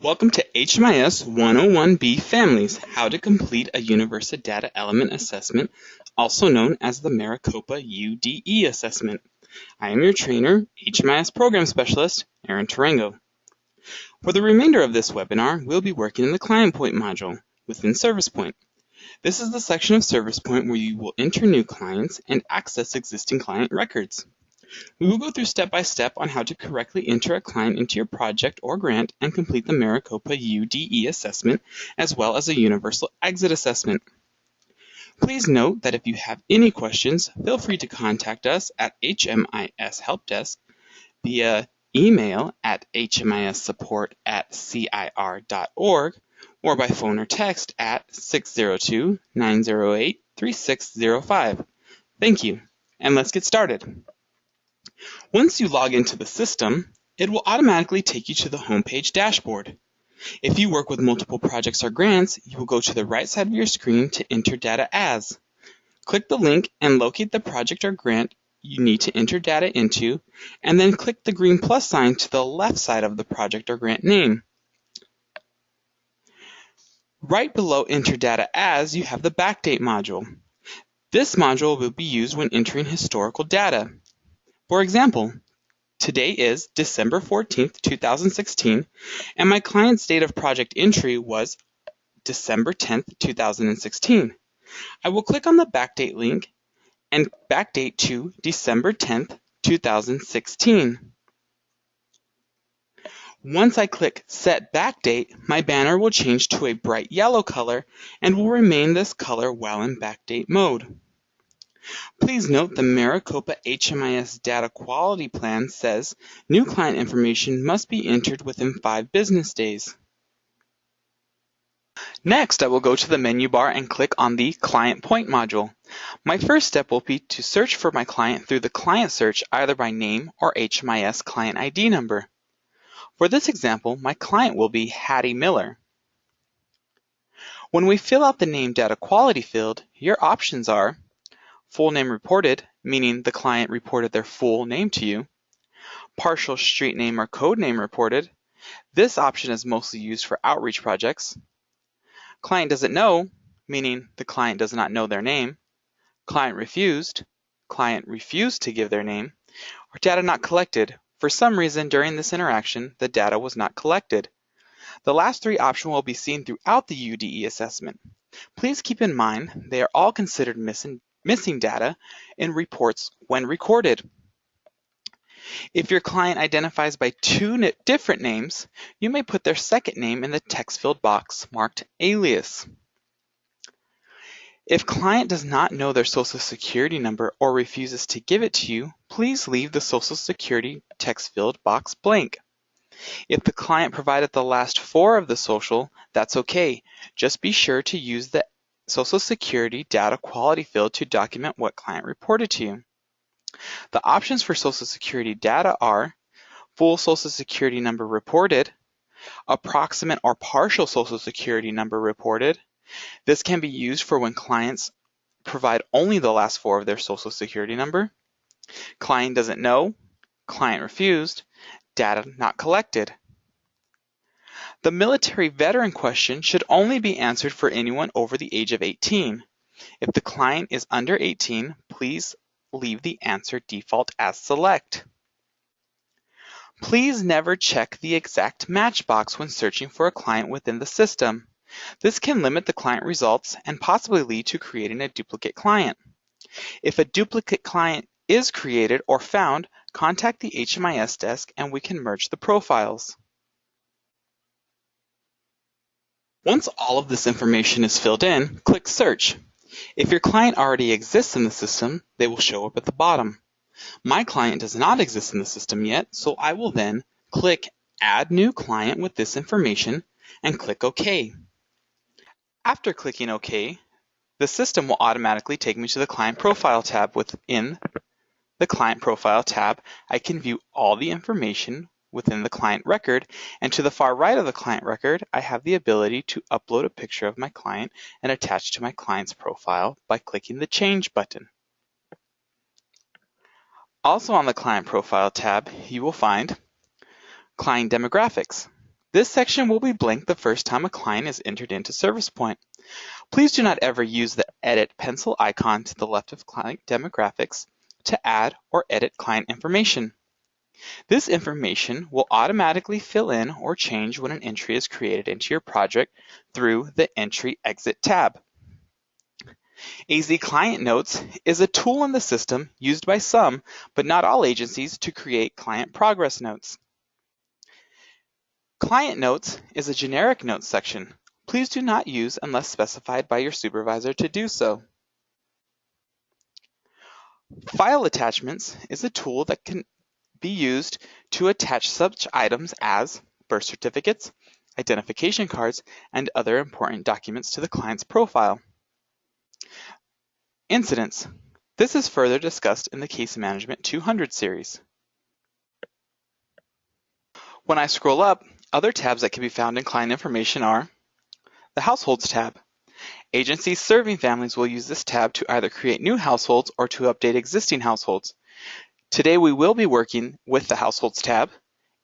Welcome to HMIS 101B Families, How to Complete a Universal Data Element Assessment, also known as the Maricopa UDE Assessment. I am your trainer, HMIS Program Specialist, Aaron Tarango. For the remainder of this webinar, we'll be working in the Client Point module within Service Point. This is the section of Service Point where you will enter new clients and access existing client records. We will go through step-by-step on how to correctly enter a client into your project or grant and complete the Maricopa UDE assessment, as well as a universal exit assessment. Please note that if you have any questions, feel free to contact us at HMIS Help Desk via email at hmissupport@cir.org or by phone or text at 602-908-3605. Thank you, and let's get started. Once you log into the system, it will automatically take you to the homepage dashboard. If you work with multiple projects or grants, you will go to the right side of your screen to enter data as. Click the link and locate the project or grant you need to enter data into, and then click the green plus sign to the left side of the project or grant name. Right below Enter Data As, you have the Backdate module. This module will be used when entering historical data. For example, today is December 14th, 2016, and my client's date of project entry was December 10th, 2016. I will click on the Backdate link and backdate to December 10th, 2016. Once I click Set Backdate, my banner will change to a bright yellow color and will remain this color while in backdate mode. Please note the Maricopa HMIS Data Quality Plan says new client information must be entered within 5 business days. Next, I will go to the menu bar and click on the Client Point module. My first step will be to search for my client through the client search either by name or HMIS client ID number. For this example, my client will be Hattie Miller. When we fill out the Name Data Quality field, your options are Full name reported, meaning the client reported their full name to you. Partial street name or code name reported. This option is mostly used for outreach projects. Client doesn't know, meaning the client does not know their name. Client refused to give their name. Or data not collected. For some reason during this interaction, the data was not collected. The last 3 options will be seen throughout the UDE assessment. Please keep in mind they are all considered missing data in reports when recorded. If your client identifies by 2 different names, you may put their second name in the text field box marked alias. If client does not know their social security number or refuses to give it to you, please leave the social security text field box blank. If the client provided the last 4 of the social, that's okay. Just be sure to use the Social Security Data Quality field to document what client reported to you. The options for Social Security data are full Social Security number reported, approximate or partial Social Security number reported. This can be used for when clients provide only the last 4 of their Social Security number. Client doesn't know, client refused, data not collected. The military veteran question should only be answered for anyone over the age of 18. If the client is under 18, please leave the answer default as select. Please never check the exact match box when searching for a client within the system. This can limit the client results and possibly lead to creating a duplicate client. If a duplicate client is created or found, contact the HMIS desk and we can merge the profiles. Once all of this information is filled in, click Search. If your client already exists in the system, they will show up at the bottom. My client does not exist in the system yet, so I will then click Add New Client with this information and click OK. After clicking OK, the system will automatically take me to the Client Profile tab. Within the Client Profile tab, I can view all the information within the client record, and to the far right of the client record, I have the ability to upload a picture of my client and attach to my client's profile by clicking the Change button. Also on the Client Profile tab, you will find Client Demographics. This section will be blank the first time a client is entered into Service Point. Please do not ever use the Edit pencil icon to the left of Client Demographics to add or edit client information. This information will automatically fill in or change when an entry is created into your project through the Entry Exit tab. AZ Client Notes is a tool in the system used by some, but not all agencies to create client progress notes. Client Notes is a generic notes section. Please do not use unless specified by your supervisor to do so. File Attachments is a tool that can be used to attach such items as birth certificates, identification cards, and other important documents to the client's profile. Incidents. This is further discussed in the Case Management 200 series. When I scroll up, other tabs that can be found in client information are the Households tab. Agencies serving families will use this tab to either create new households or to update existing households. Today we will be working with the Households tab.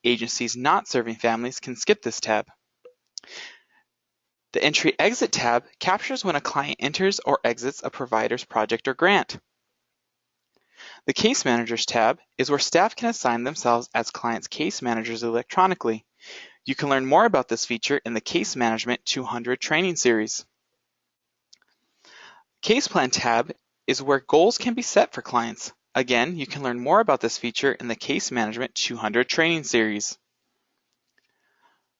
Agencies not serving families can skip this tab. The Entry Exit tab captures when a client enters or exits a provider's project or grant. The Case Managers tab is where staff can assign themselves as clients' case managers electronically. You can learn more about this feature in the Case Management 200 training series. Case Plan tab is where goals can be set for clients. Again, you can learn more about this feature in the Case Management 200 training series.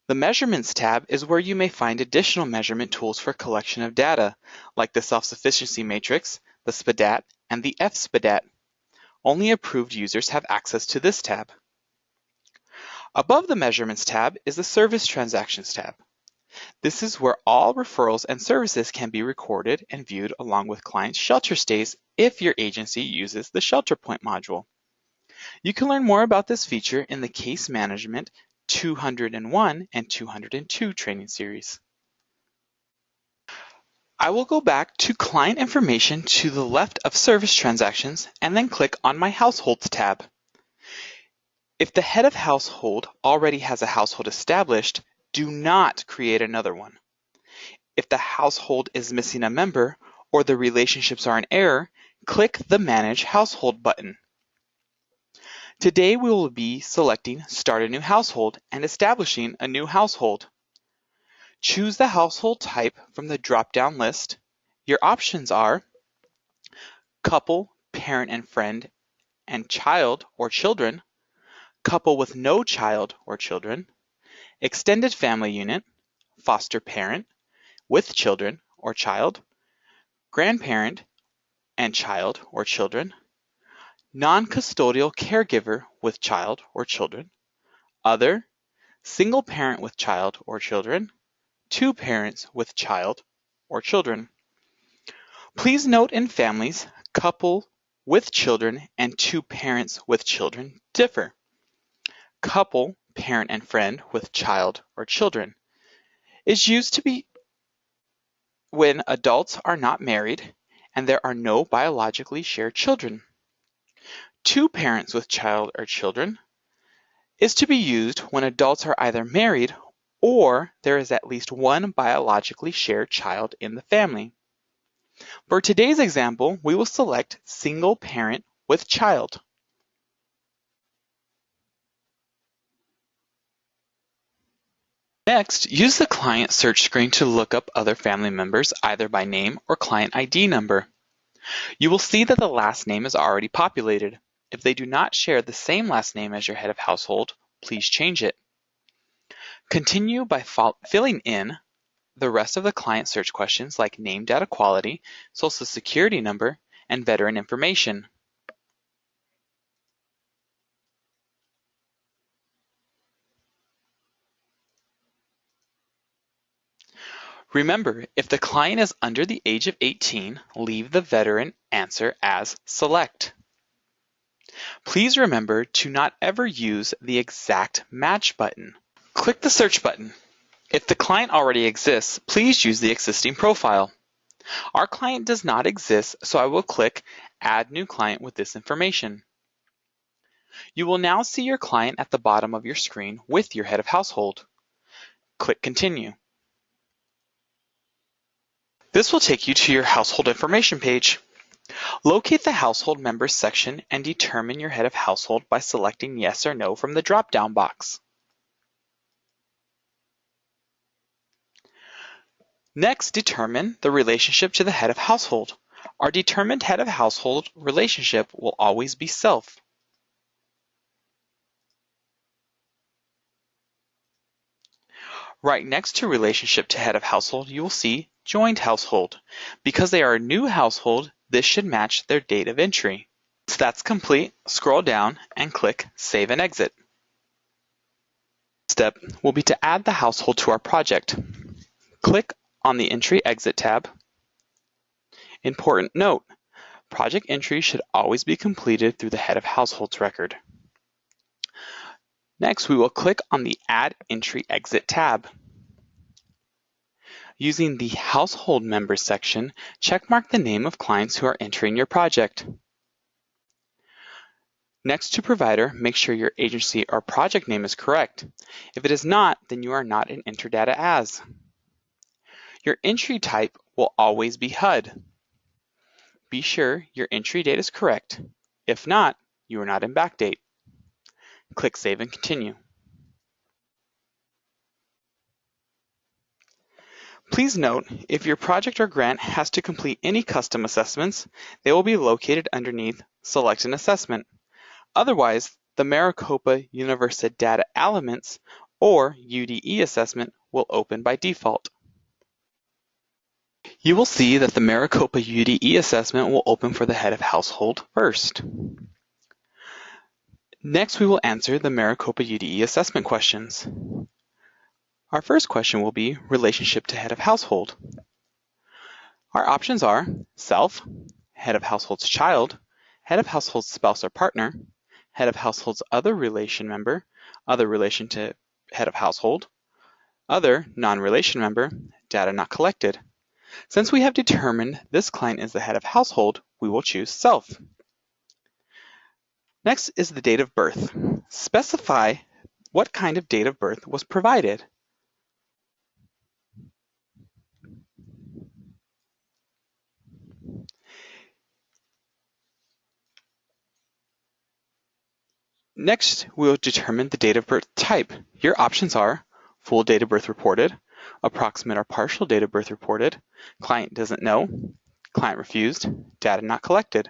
The Measurements tab is where you may find additional measurement tools for collection of data, like the Self-Sufficiency Matrix, the SPDAT, and the FSPDAT. Only approved users have access to this tab. Above the Measurements tab is the Service Transactions tab. This is where all referrals and services can be recorded and viewed along with client shelter stays if your agency uses the Shelter Point module. You can learn more about this feature in the Case Management 201 and 202 training series. I will go back to Client Information to the left of Service Transactions and then click on my Households tab. If the head of household already has a household established, do not create another one. If the household is missing a member or the relationships are in error, click the Manage Household button. Today we will be selecting Start a New Household and establishing a new household. Choose the household type from the drop-down list. Your options are couple, parent and friend, and child or children, couple with no child or children, extended family unit, foster parent, with children or child, grandparent and child or children, non-custodial caregiver with child or children, other, single parent with child or children, two parents with child or children. Please note in families, couple with children and two parents with children differ. Couple, parent and friend with child or children is used to be when adults are not married and there are no biologically shared children. Two parents with child or children is to be used when adults are either married or there is at least one biologically shared child in the family. For today's example, we will select single parent with child. Next, use the client search screen to look up other family members either by name or client ID number. You will see that the last name is already populated. If they do not share the same last name as your head of household, please change it. Continue by filling in the rest of the client search questions like name data quality, social security number, and veteran information. Remember, if the client is under the age of 18, leave the veteran answer as select. Please remember to not ever use the exact match button. Click the search button. If the client already exists, please use the existing profile. Our client does not exist, so I will click Add New Client with this information. You will now see your client at the bottom of your screen with your head of household. Click Continue. This will take you to your household information page. Locate the Household Members section and determine your head of household by selecting Yes or No from the drop-down box. Next, determine the relationship to the head of household. Our determined head of household relationship will always be self. Right next to relationship to head of household, you will see joined household. Because they are a new household, this should match their date of entry. Once that's complete, scroll down and click Save and Exit. Step will be to add the household to our project. Click on the Entry Exit tab. Important note, project entry should always be completed through the head of households record. Next, we will click on the Add Entry Exit tab. Using the Household Members section, checkmark the name of clients who are entering your project. Next to Provider, make sure your agency or project name is correct. If it is not, then you are not in Enter Data As. Your entry type will always be HUD. Be sure your entry date is correct. If not, you are not in Backdate. Click Save and Continue. Please note, if your project or grant has to complete any custom assessments, they will be located underneath Select an Assessment. Otherwise, the Maricopa Universidad Data Elements or UDE assessment will open by default. You will see that the Maricopa UDE assessment will open for the head of household first. Next, we will answer the Maricopa UDE assessment questions. Our first question will be relationship to head of household. Our options are self, head of household's child, head of household's spouse or partner, head of household's other relation member, other relation to head of household, other non-relation member, data not collected. Since we have determined this client is the head of household, we will choose self. Next is the date of birth. Specify what kind of date of birth was provided. Next, we will determine the date of birth type. Your options are full date of birth reported, approximate or partial date of birth reported, client doesn't know, client refused, data not collected.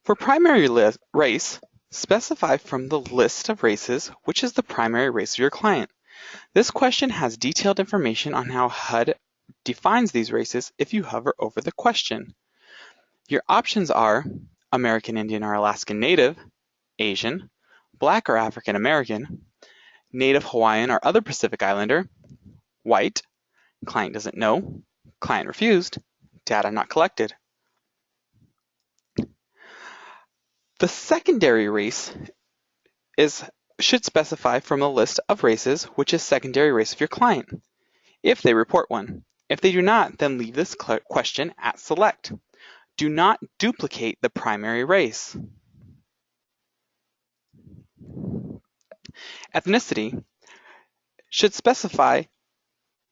For primary race, specify from the list of races which is the primary race of your client. This question has detailed information on how HUD defines these races if you hover over the question. Your options are American Indian or Alaskan Native, Asian, Black or African American, Native Hawaiian or other Pacific Islander, white, client doesn't know, client refused, data not collected. The secondary race should specify from the list of races which is secondary race of your client, if they report one. If they do not, then leave this question at select. Do not duplicate the primary race. Ethnicity should specify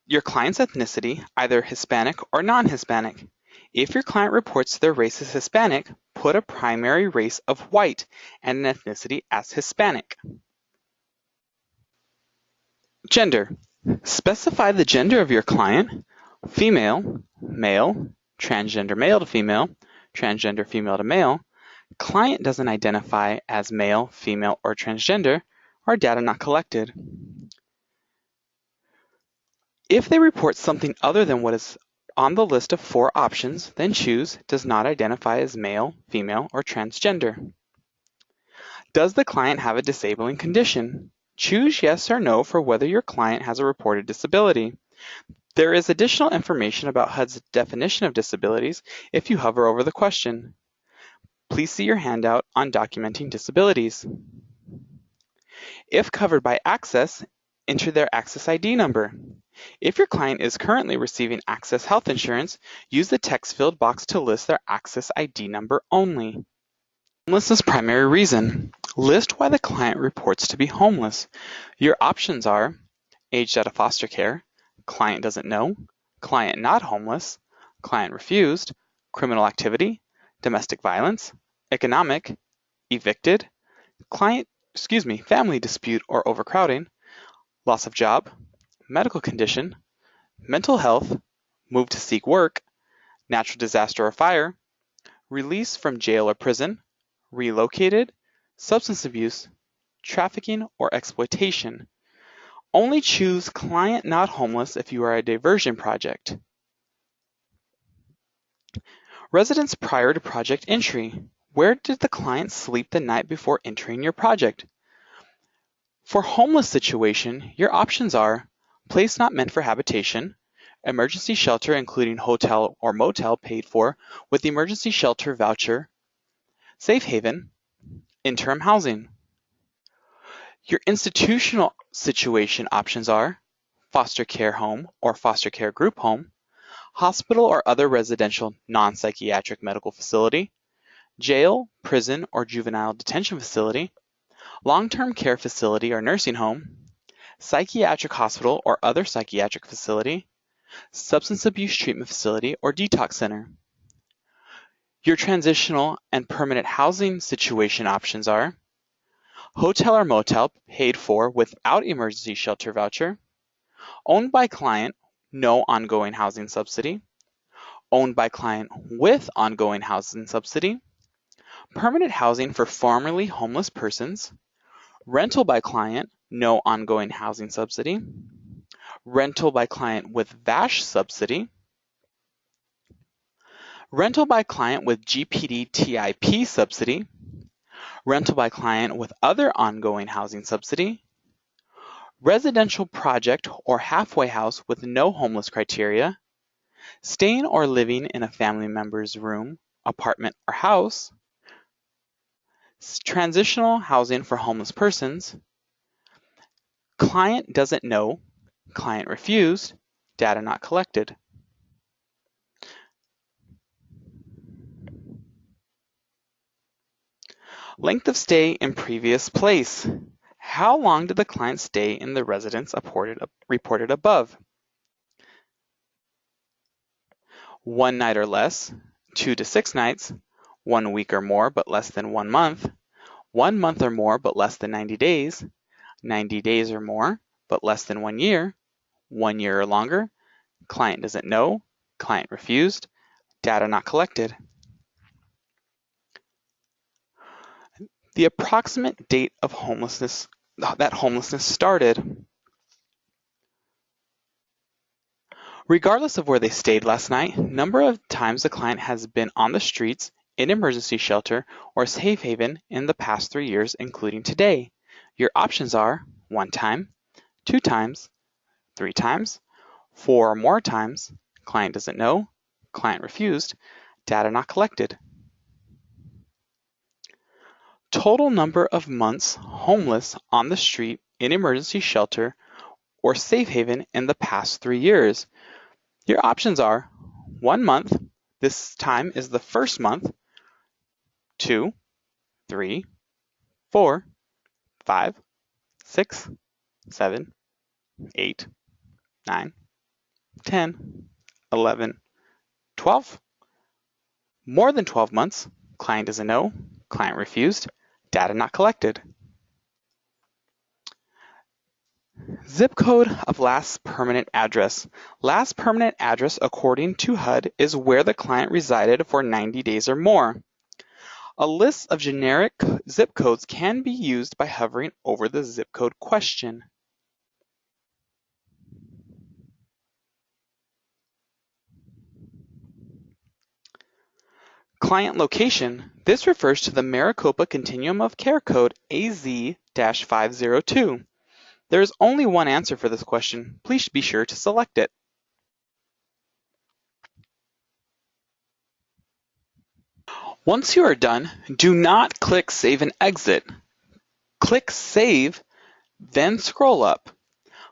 your client's ethnicity, either Hispanic or non-Hispanic. If your client reports their race as Hispanic, put a primary race of white and an ethnicity as Hispanic. Gender. Specify the gender of your client, female, male, transgender male to female, transgender female to male, client doesn't identify as male, female, or transgender, or data not collected. If they report something other than what is on the list of 4 options, then choose does not identify as male, female, or transgender. Does the client have a disabling condition? Choose yes or no for whether your client has a reported disability. There is additional information about HUD's definition of disabilities if you hover over the question. Please see your handout on documenting disabilities. If covered by Access, enter their Access ID number. If your client is currently receiving Access Health Insurance, use the text field box to list their Access ID number only. Homelessness primary reason. List why the client reports to be homeless. Your options are aged out of foster care, client doesn't know, client not homeless, client refused, criminal activity, domestic violence, economic, evicted, family dispute or overcrowding, loss of job, medical condition, mental health, move to seek work, natural disaster or fire, release from jail or prison, relocated, substance abuse, trafficking, or exploitation. Only choose client not homeless if you are a diversion project. Residence prior to project entry. Where did the client sleep the night before entering your project? For homeless situation, your options are place not meant for habitation, emergency shelter including hotel or motel paid for with the emergency shelter voucher, safe haven, interim housing. Your institutional situation options are foster care home or foster care group home, hospital or other residential non-psychiatric medical facility, jail, prison, or juvenile detention facility, long-term care facility or nursing home, psychiatric hospital or other psychiatric facility, substance abuse treatment facility or detox center. Your transitional and permanent housing situation options are hotel or motel paid for without emergency shelter voucher, owned by client, no ongoing housing subsidy, owned by client with ongoing housing subsidy, permanent housing for formerly homeless persons, rental by client, no ongoing housing subsidy, rental by client with VASH subsidy, rental by client with GPD TIP subsidy, rental by client with other ongoing housing subsidy, residential project or halfway house with no homeless criteria, staying or living in a family member's room, apartment, or house, transitional housing for homeless persons, client doesn't know, client refused, data not collected. Length of stay in previous place. How long did the client stay in the residence reported above? 1 night or less, 2 to 6 nights, 1 week or more but less than 1 month, 1 month or more but less than 90 days, 90 days or more but less than 1 year, 1 year or longer, client doesn't know, client refused, data not collected. The approximate date of homelessness started. Regardless of where they stayed last night, number of times the client has been on the streets, in emergency shelter, or safe haven in the past 3 years, including today. Your options are 1 time, 2 times, 3 times, 4 or more times, client doesn't know, client refused, data not collected. Total number of months homeless on the street, in emergency shelter, or safe haven in the past 3 years. Your options are 1 month, this time is the first month, 2, 3, 4, 5, 6, 7, 8, 9, 10, 11, 12. More than 12 months, client doesn't know, client refused, data not collected. Zip code of last permanent address. Last permanent address according to HUD is where the client resided for 90 days or more. A list of generic zip codes can be used by hovering over the zip code question. Client location. This refers to the Maricopa Continuum of Care Code AZ-502. There is only one answer for this question. Please be sure to select it. Once you are done, do not click Save and Exit. Click Save, then scroll up.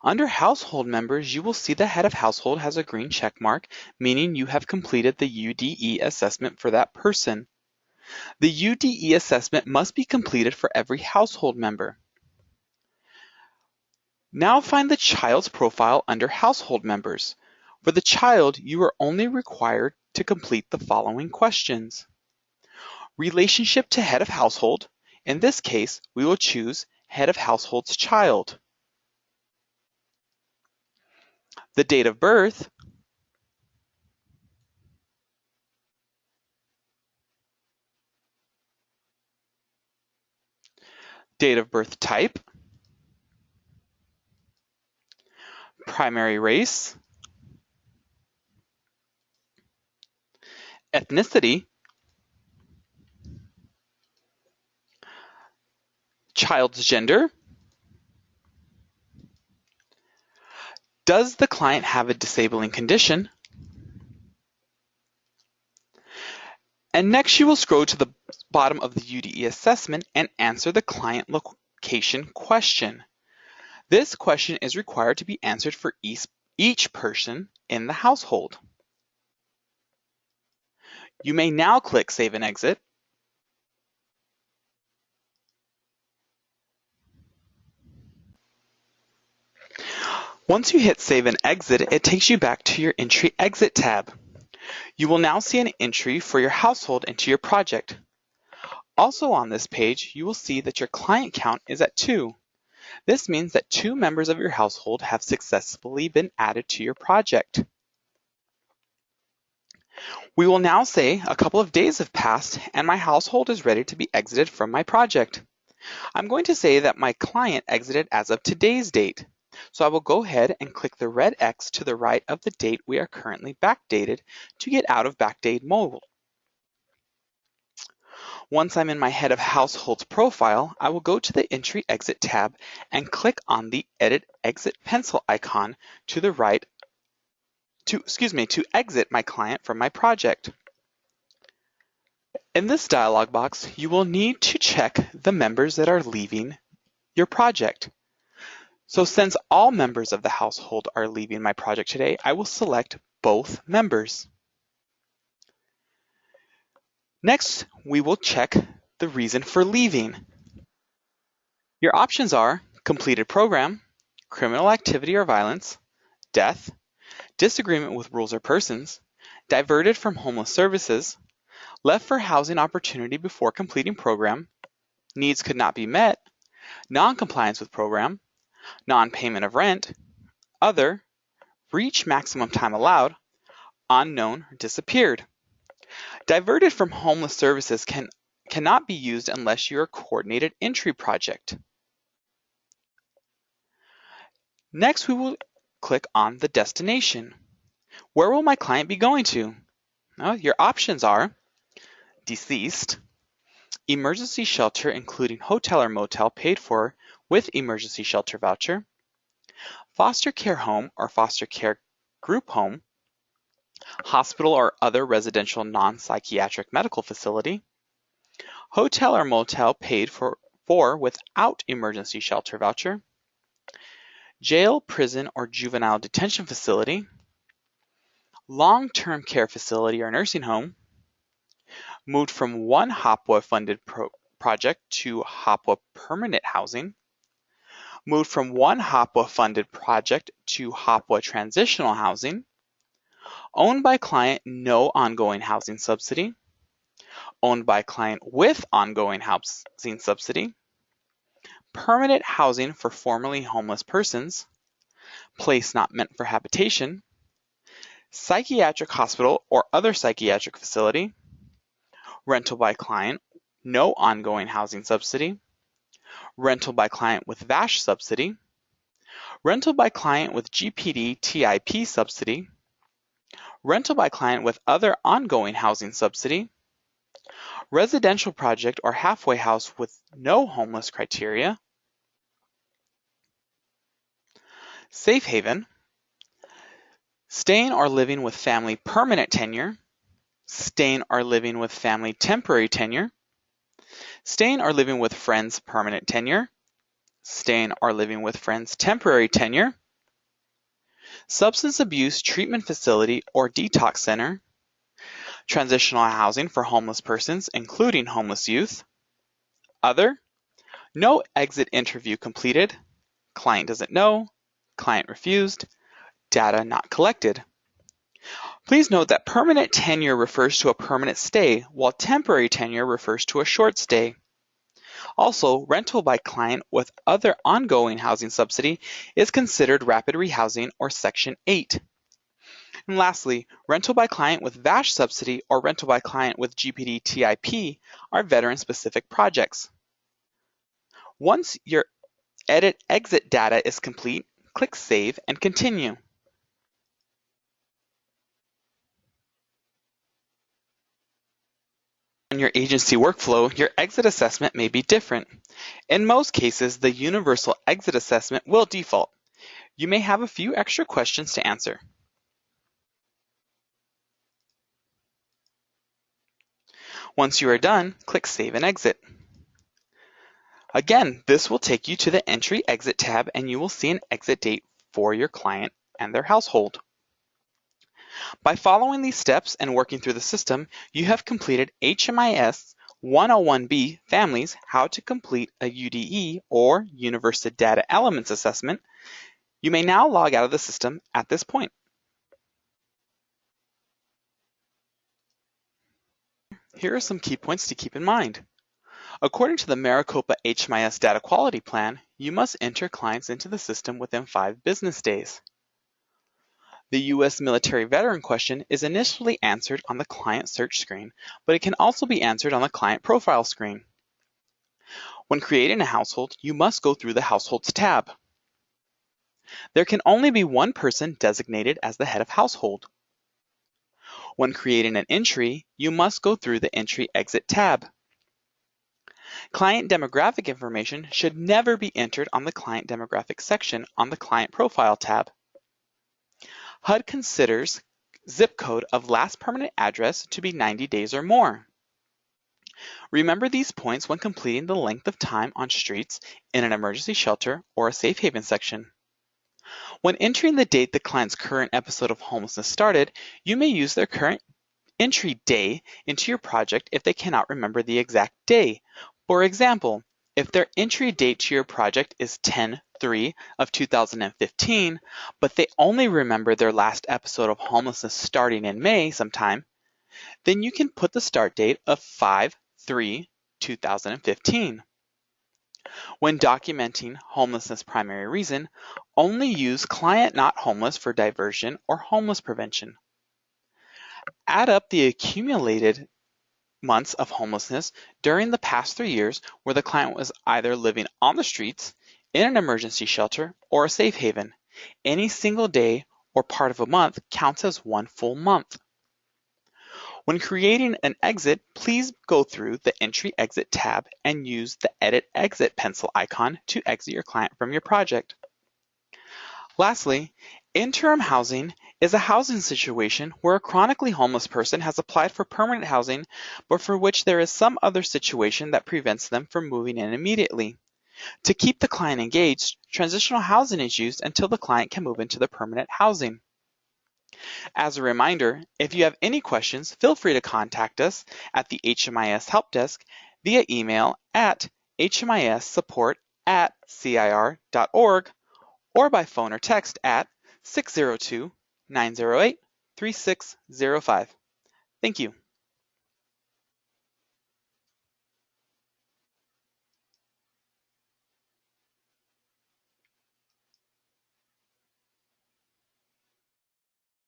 Under Household Members, you will see the head of household has a green check mark, meaning you have completed the UDE assessment for that person. The UDE assessment must be completed for every household member. Now find the child's profile under Household Members. For the child, you are only required to complete the following questions. Relationship to head of household. In this case, we will choose head of household's child. The date of birth. Date of birth type. Primary race. Ethnicity. Child's gender. Does the client have a disabling condition? And next you will scroll to the bottom of the UDE assessment and answer the client location question. This question is required to be answered for each person in the household. You may now click Save and Exit. Once you hit Save and Exit, it takes you back to your Entry Exit tab. You will now see an entry for your household into your project. Also on this page, you will see that your client count is at 2. This means that 2 members of your household have successfully been added to your project. We will now say a couple of days have passed and my household is ready to be exited from my project. I'm going to say that my client exited as of today's date. So I will go ahead and click the red X to the right of the date we are currently backdated to get out of backdate mode. Once I'm in my head of household's profile, I will go to the Entry Exit tab and click on the Edit Exit pencil icon to the right to exit my client from my project. In this dialog box, you will need to check the members that are leaving your project. So since all members of the household are leaving my project today, I will select both members. Next, we will check the reason for leaving. Your options are completed program, criminal activity or violence, death, disagreement with rules or persons, diverted from homeless services, left for housing opportunity before completing program, needs could not be met, non-compliance with program, non-payment of rent, other, reach maximum time allowed, unknown, or disappeared. Diverted from homeless services cannot be used unless you're a coordinated entry project. Next, we will click on the destination. Where will my client be going to? Well, your options are deceased, emergency shelter including hotel or motel paid for with emergency shelter voucher, foster care home or foster care group home, hospital or other residential non-psychiatric medical facility, hotel or motel paid for without emergency shelter voucher, jail, prison, or juvenile detention facility, long-term care facility or nursing home, moved from one HOPWA-funded project to HOPWA permanent housing, moved from one HOPWA-funded project to HOPWA transitional housing, owned by client, no ongoing housing subsidy, owned by client with ongoing housing subsidy, permanent housing for formerly homeless persons, place not meant for habitation, psychiatric hospital or other psychiatric facility, rental by client, no ongoing housing subsidy, rental by client with VASH subsidy, rental by client with GPD TIP subsidy, rental by client with other ongoing housing subsidy, residential project or halfway house with no homeless criteria, safe haven, staying or living with family permanent tenure, staying or living with family temporary tenure, staying or living with friends permanent tenure, staying or living with friends temporary tenure, substance abuse treatment facility or detox center, transitional housing for homeless persons, including homeless youth. Other, no exit interview completed, client doesn't know, client refused, data not collected. Please note that permanent tenure refers to a permanent stay, while temporary tenure refers to a short stay. Also, rental by client with other ongoing housing subsidy is considered rapid rehousing or Section 8. And lastly, rental by client with VASH subsidy or rental by client with GPD TIP are veteran-specific projects. Once your edit exit data is complete, click Save and Continue. On your agency workflow, your exit assessment may be different. In most cases, the universal exit assessment will default. You may have a few extra questions to answer. Once you are done, click Save and Exit. Again, this will take you to the Entry Exit tab and you will see an exit date for your client and their household. By following these steps and working through the system, you have completed HMIS 101B Families How to Complete a UDE or Universal Data Elements Assessment. You may now log out of the system at this point. Here are some key points to keep in mind. According to the Maricopa HMIS Data Quality Plan, you must enter clients into the system within 5 business days. The U.S. military veteran question is initially answered on the client search screen, but it can also be answered on the client profile screen. When creating a household, you must go through the Households tab. There can only be one person designated as the head of household. When creating an entry, you must go through the Entry Exit tab. Client demographic information should never be entered on the Client Demographic section on the Client Profile tab. HUD considers zip code of last permanent address to be 90 days or more. Remember these points when completing the length of time on streets in an emergency shelter or a safe haven section. When entering the date the client's current episode of homelessness started, you may use their current entry day into your project if they cannot remember the exact day. For example, if their entry date to your project is 10/3 of 2015, but they only remember their last episode of homelessness starting in May sometime, then you can put the start date of 5/3/2015. When documenting homelessness primary reason, only use client not homeless for diversion or homeless prevention. Add up the accumulated months of homelessness during the past 3 years where the client was either living on the streets, in an emergency shelter, or a safe haven. Any single day or part of a month counts as one full month. When creating an exit, please go through the Entry Exit tab and use the Edit Exit pencil icon to exit your client from your project. Lastly, interim housing is a housing situation where a chronically homeless person has applied for permanent housing, but for which there is some other situation that prevents them from moving in immediately. To keep the client engaged, transitional housing is used until the client can move into the permanent housing. As a reminder, if you have any questions, feel free to contact us at the HMIS Help Desk via email at hmissupport@cir.org or by phone or text at 602-908-3605. Thank you.